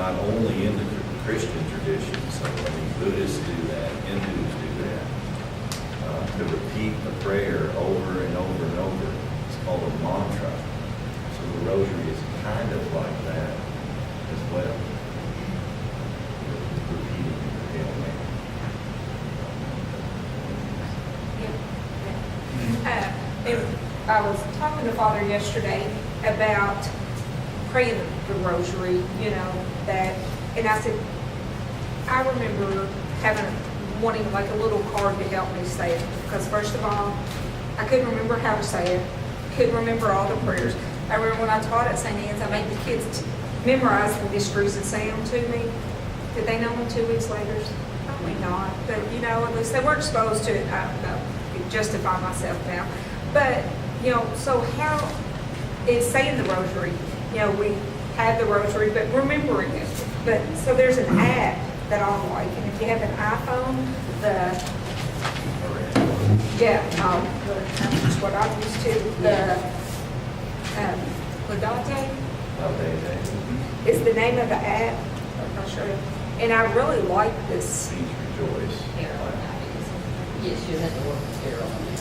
not only in the Christian tradition, so I mean, Buddhists do that, Hindus do that. To repeat the prayer over and over and over. It's called a mantra. So the rosary is kind of like that as well. Repeating the Hail Mary. And I was talking to Father yesterday about praying the rosary, that, and I said, I remember wanting like a little card to help me say it, because first of all, I couldn't remember how to say it, couldn't remember all the prayers. I remember when I taught at St. Anne's, I made the kids memorize the mysteries and say them to me. Did they know them 2 weeks later? Probably not, but at least they were exposed to it. I don't know, justify myself now. But, so how is saying the rosary? We have the rosary, but remembering it. But so there's an app that I like, and if you have an iPhone, that's what I'm used to. The Laudate is the name of the app. I'll show you. And I really like this. Please rejoice. Yes, you had to work with Carol on it.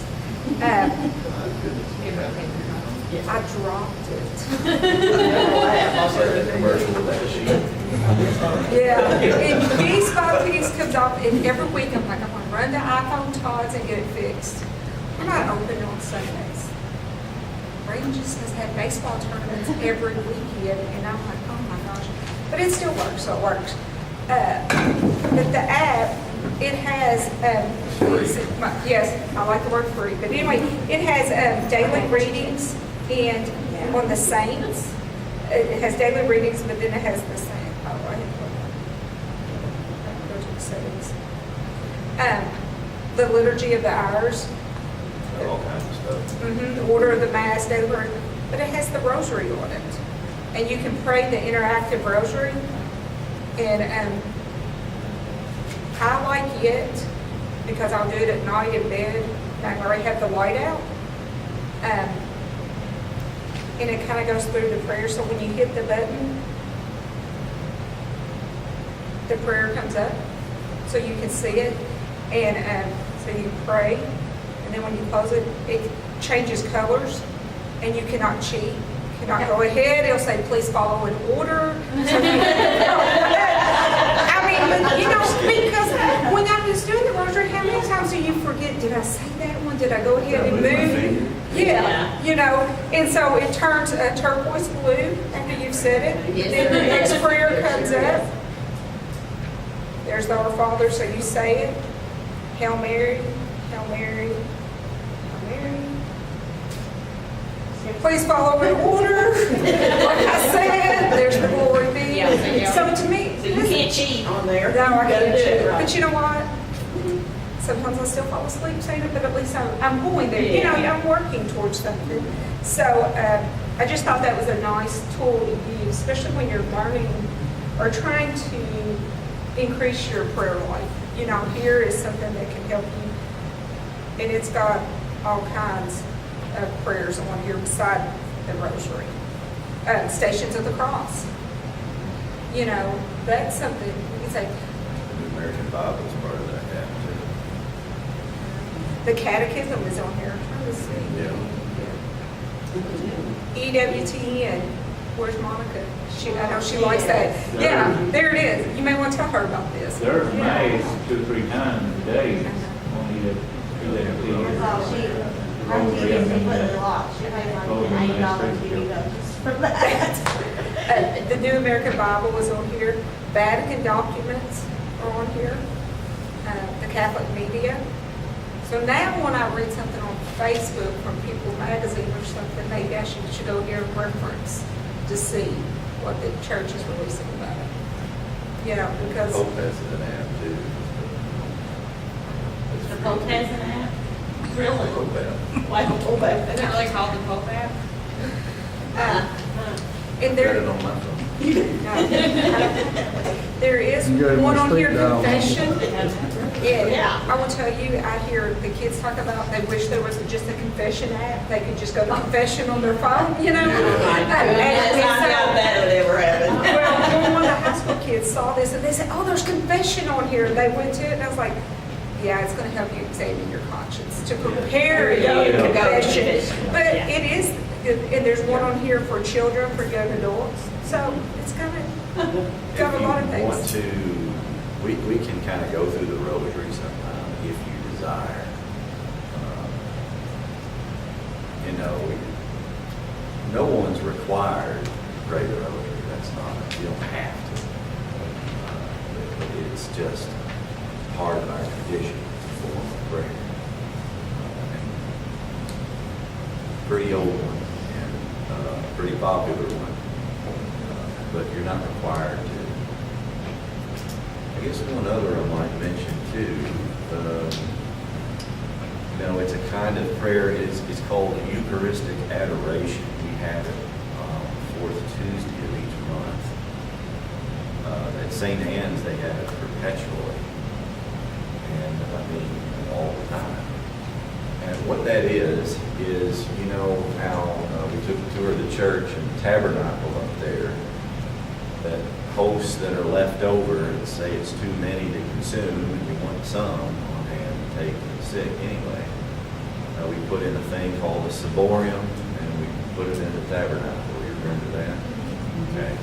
I dropped it. Also, the commercial with that sheet. Yeah, and piece by piece comes off, and every week I'm like, I'm gonna run to iPhone Todd's and get it fixed. We're not open on Sundays. Ranges has had baseball tournaments every weekend, and I'm like, oh my gosh. But it still works, so it works. But the app, it has, yes, I like the word free, but anyway, it has daily readings, and on the saints, it has daily readings, but then it has the saints. Oh, I go to the settings. The liturgy of the hours. All kinds of stuff. The order of the Mass, daily prayer, but it has the rosary on it. And you can pray the interactive rosary. And I like it because I'll do it at night in bed, and I already have the light out. And it kind of goes through the prayer, so when you hit the button, the prayer comes up, so you can see it. And so you pray, and then when you close it, it changes colors, and you cannot cheat. You cannot go ahead. It'll say, please follow in order. So because when I was doing the rosary, how many times do you forget, did I say that one? Did I go ahead and move? Yeah, and so it turns a turquoise blue after you've said it. Then the next prayer comes up. There's the Our Father, so you say it. Hail Mary, Hail Mary, Hail Mary. Please follow in order. Like I said, there's the glory be. So to me, So you can't cheat on there. no, I can't do cheat. it right. But you know what? Sometimes I still fall asleep saying it, but at least I'm going there. Yeah. I'm working towards something. So I just thought that was a nice tool to use, especially when you're learning or trying to increase your prayer life. Here is something that can help you. And it's got all kinds of prayers on here beside the rosary. Stations of the Cross. That's something you can say. The American Bible is part of that app The catechism is on here. I'm trying to see. Yeah. EWTN. Where's Monica? I know she likes that. Yeah, there it is. You may want to tell her about this. There's mass 2 or 3 times a day. Only the Well, she put it a lot. She paid like $8 to get up for that. The New American Bible is on here. Vatican documents are on here. The Catholic media. So now when I read something on Facebook from People Magazine or something, maybe I should go here and reference to see what the church is releasing about it. Because Pope has an app too. The Pope has an app? Really? Pope app. Why the Pope app? isn't it really called the Pope app? And Got it on my phone. there is You gotta one on here, speak down. confession. Yeah. Yeah, I will tell you, I hear the kids talk about they wish there was just a confession app. They could just go to confession on their phone, Oh my goodness, I doubt that would ever happen. Well, one of the high school kids saw this and they said, oh, there's confession on here. And they went to it and I was like, yeah, it's gonna help you examine your conscience to prepare you Yeah. in Yeah. confession. But Yeah. it is, and there's one on here for children, for young adults. So it's gonna cover a lot of If you want things. to, we can kind of go through the rosary sometime if you desire. You know, no one's required to pray the rosary. That's not, you don't have to. But it's just part of our tradition, form of prayer. And pretty old one and pretty popular one. But you're not required to. I guess one other I might mention too, you know, it's a kind of prayer, it's called the Eucharistic Adoration. We have it fourth Tuesday of each month. At St. Anne's, they have it perpetually. And I mean, all the time. And what that is, you know, how we took a tour of the church and the tabernacle up there, that hosts that are left over, and say it's too many to consume, and you want some on hand to take to the sick anyway. We put in a thing called a ciborium, and we put it in the tabernacle. You remember that? Okay.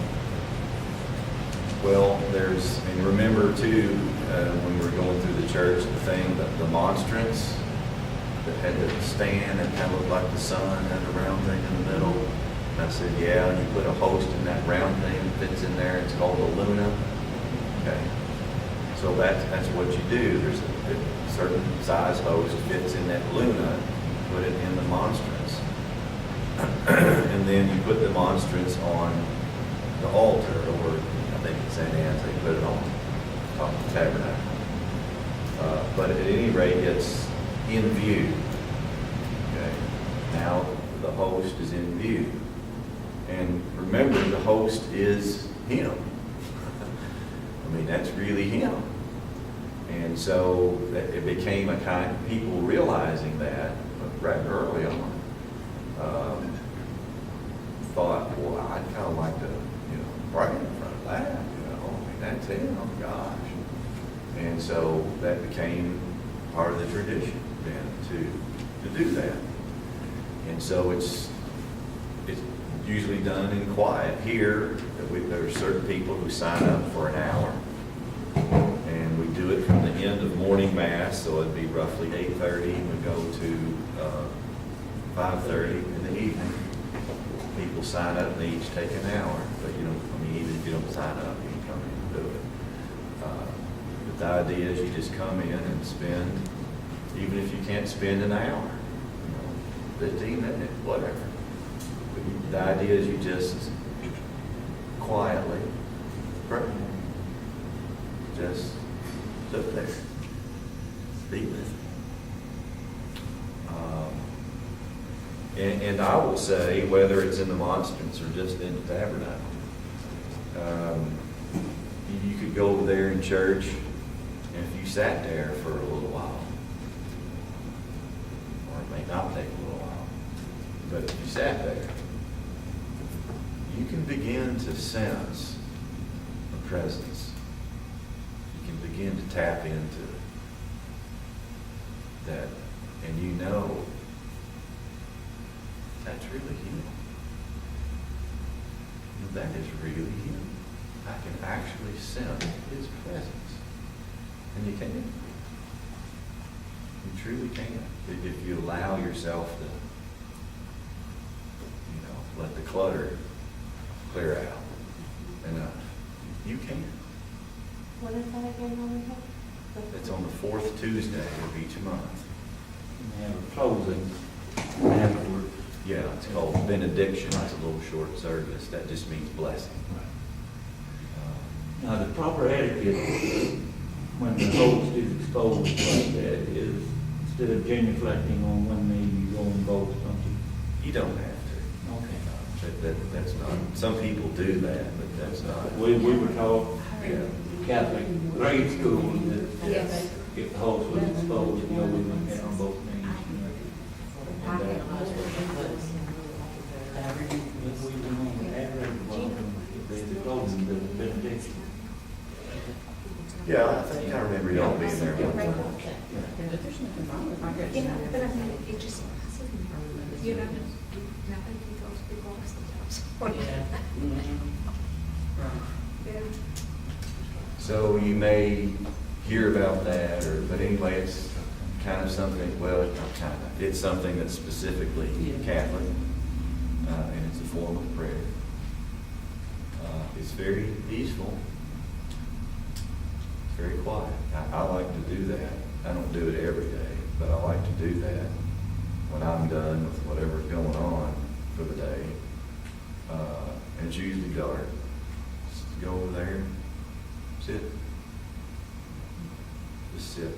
Well, and remember too, when we were going through the church, the monstrance that had the stand and kind of looked like the sun, had a round thing in the middle. And I said, yeah, and you put a host in that round thing that fits in there. It's called a luna. Okay. So that's what you do. There's a certain size host fits in that luna. You put it in the monstrance. And then you put the monstrance on the altar, or I think at St. Anne's they put it on top of the tabernacle. But at any rate, it's in view. Okay. Now the host is in view. And remember, the host is Him. I mean, that's really Him. And so it became a kind of people realizing that rather early on. Thought, well, I'd kind of like to, pray in front of that. I mean, that's Him. Oh gosh. And so that became part of the tradition then to do that. And so it's usually done in quiet. Here, there are certain people who sign up for an hour. And we do it from the end of morning mass, so it'd be roughly 8:30, and we go to 5:30 in the evening. People sign up and they each take an hour. But even if you don't sign up, you can come in and do it. But the idea is you just come in and spend, even if you can't spend an hour, 15 minutes, whatever. The idea is you just quietly pray. Just sit there. Be with Him. And I will say, whether it's in the monstrance or just in the tabernacle, you could go over there in church, and if you sat there for a little while, or it may not take a little while, but if you sat there, you can begin to sense the presence. You can begin to tap into that, and that's really Him. That is really Him. I can actually sense His presence. And you can. You truly can. If you allow yourself to, let the clutter clear out enough. You can. What is that again, Monica? It's on the fourth Tuesday of each month. And have a closing afterwards. Yeah, it's called benediction. It's a little short service. That just means blessing. Now, the proper etiquette when the host is exposed like that is, instead of genuflecting on one knee, you go and both, don't you? You don't have to. Okay. That's not. Some people do that, but that's not. We were taught Yeah. Catholic grade school that Yes. if the host was exposed, we went down on both knees. And that was we went on the average one, the closing, the benediction. Yeah, I think I remember y'all being there one time. But there's nothing wrong with it. Yeah, but I mean, it just, you know, nothing can go too far sometimes. Yeah. Mhm. Right. Yeah. So you may hear about that, or, but anyway, it's kind of something, well, it's not kind of, it's something that's specifically Yeah. Catholic, and it's a form of prayer. It's very peaceful. It's very quiet. I like to do that. I don't do it every day, but I like to do that when I'm done with whatever's going on for the day. And it's usually dark. Just go over there, sit. Just sit.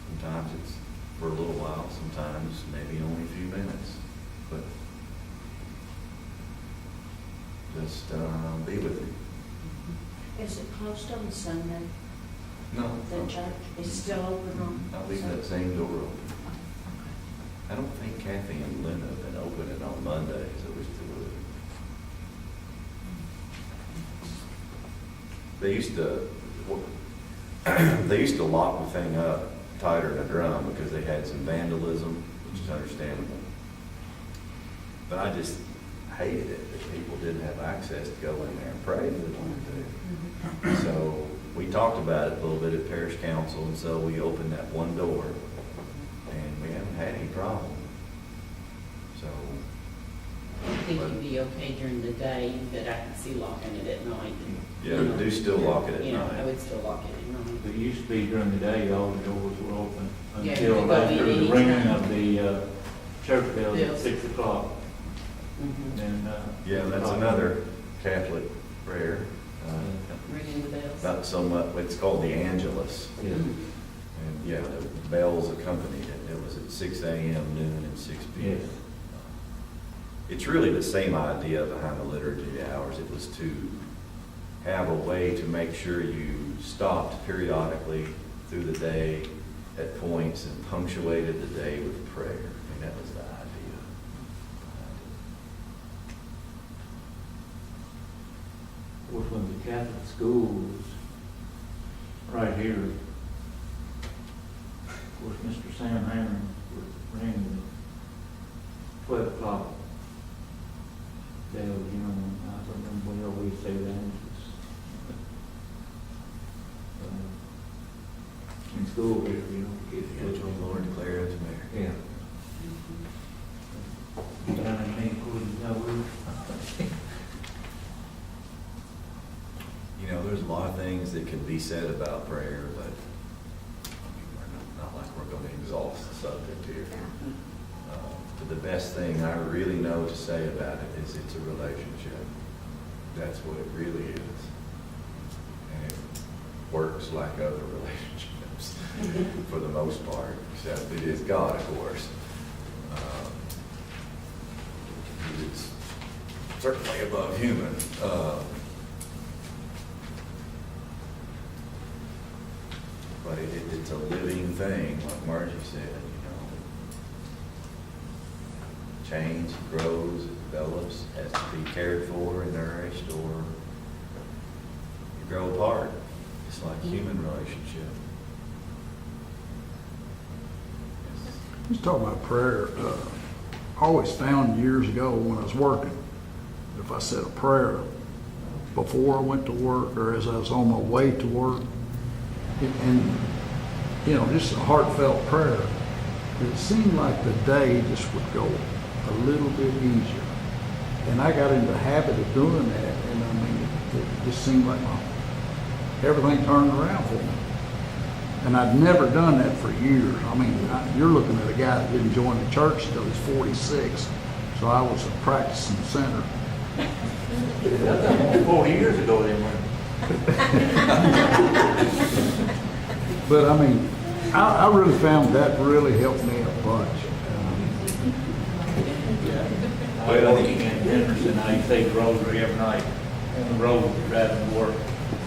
Sometimes it's for a little while, sometimes maybe only a few minutes, but just be with me. Is it closed on Sunday? No, The church is still open on? I'll leave that same door open. I don't think Kathy and Linda have been opening on Mondays. I wish they would. They used to lock the thing up tighter than a drum because they had some vandalism, which is understandable. But I just hated it that people didn't have access to go in there and pray if they wanted to. So we talked about it a little bit at parish council, and so we opened that one door, and we haven't had any problem. So, I think you'd be okay during the day, but I can see locking it at night. yeah, we do still lock it at Yeah, I night. would still lock it at night. It used to be during the day, all the doors were open Yeah, until you could go after in the any ringing time. of the church bells at Bells. 6 o'clock. Mhm. Then, Yeah, that's another Catholic prayer. Ringing the bells. Not so much, it's called the Angelus. Yeah. And yeah, the bells accompanied it. It was at 6 a.m., noon, and 6 p.m. Yes. It's really the same idea behind the liturgy hours. It was to have a way to make sure you stopped periodically through the day at points and punctuated the day with prayer. I mean, that was the idea. Of course, when the Catholic schools, right here, of course, Mr. Sam Hammer would ring the 12 o'clock bell, you know, I remember we always say that. In school, here, you know, kids. Angel of the Lord, declare unto Mary. Yeah. But I mean, of course, You know, there's a lot of things that can be said about prayer, but I mean, we're not like we're going to exhaust the subject here. But the best thing I really know to say about it is it's a relationship. That's what it really is. And it works like other relationships for the most part, except it is God, of course. It's certainly above human. But it's a living thing, like Margie said, you know. It changes, grows, it develops, has to be cared for and nourished, or you grow apart, just like human relationship. He's talking about prayer. I always found years ago when I was working, if I said a prayer before I went to work or as I was on my way to work, and, you know, just a heartfelt prayer, it seemed like the day just would go a little bit easier. And I got into the habit of doing that, and I mean, it just seemed like everything turned around for me. And I'd never done that for years. I mean, you're looking at a guy that didn't join the church till he's 46, so I was a practicing sinner. 40 years ago, they were. But I mean, I really found that really helped me a bunch. I was working in Henderson, I say the rosary every night on the road driving to work.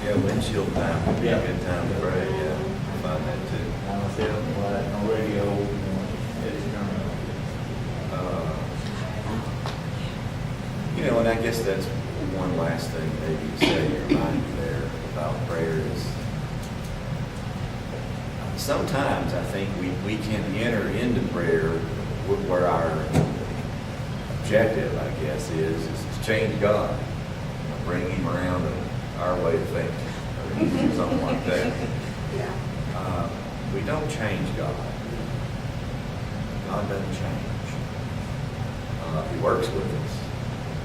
Yeah, windshield time would be a Yeah. good time to pray, yeah, I find that too. I was there on the radio, You know, and I guess that's one last thing maybe to say, remind you there about sometimes I think we can enter into prayer where our objective, I guess, is to change God, you know, bring him around to our way of thinking, or something like that. Yeah. We don't change God. God doesn't change. He works with us,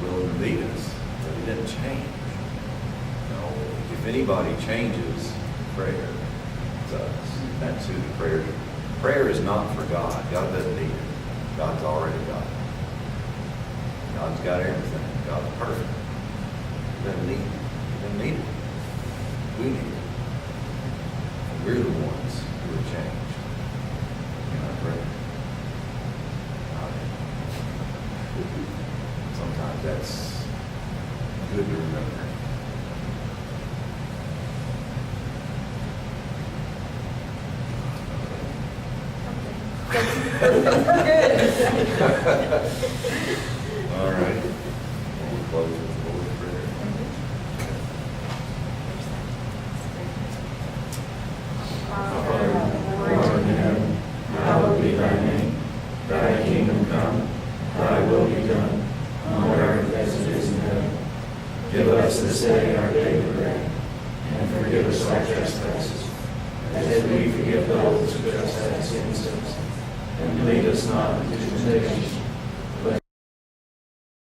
willing to lead us, but he doesn't change. You know, if anybody changes prayer, it's us. That's who the prayer is not for God. God doesn't need it. God's already got it. God's got everything. God's perfect. He doesn't need it. He doesn't need it. We need it. And we're the ones who are changed in our prayer. Sometimes that's good to remember. We're good. All right. We'll close with the Lord's Prayer. Who art in heaven, hallowed be thy name. Thy kingdom come, thy will be done, on earth as it is in heaven. Give us this day our daily bread, and forgive us our trespasses, as we forgive those who trespass against us. And lead us not into temptation,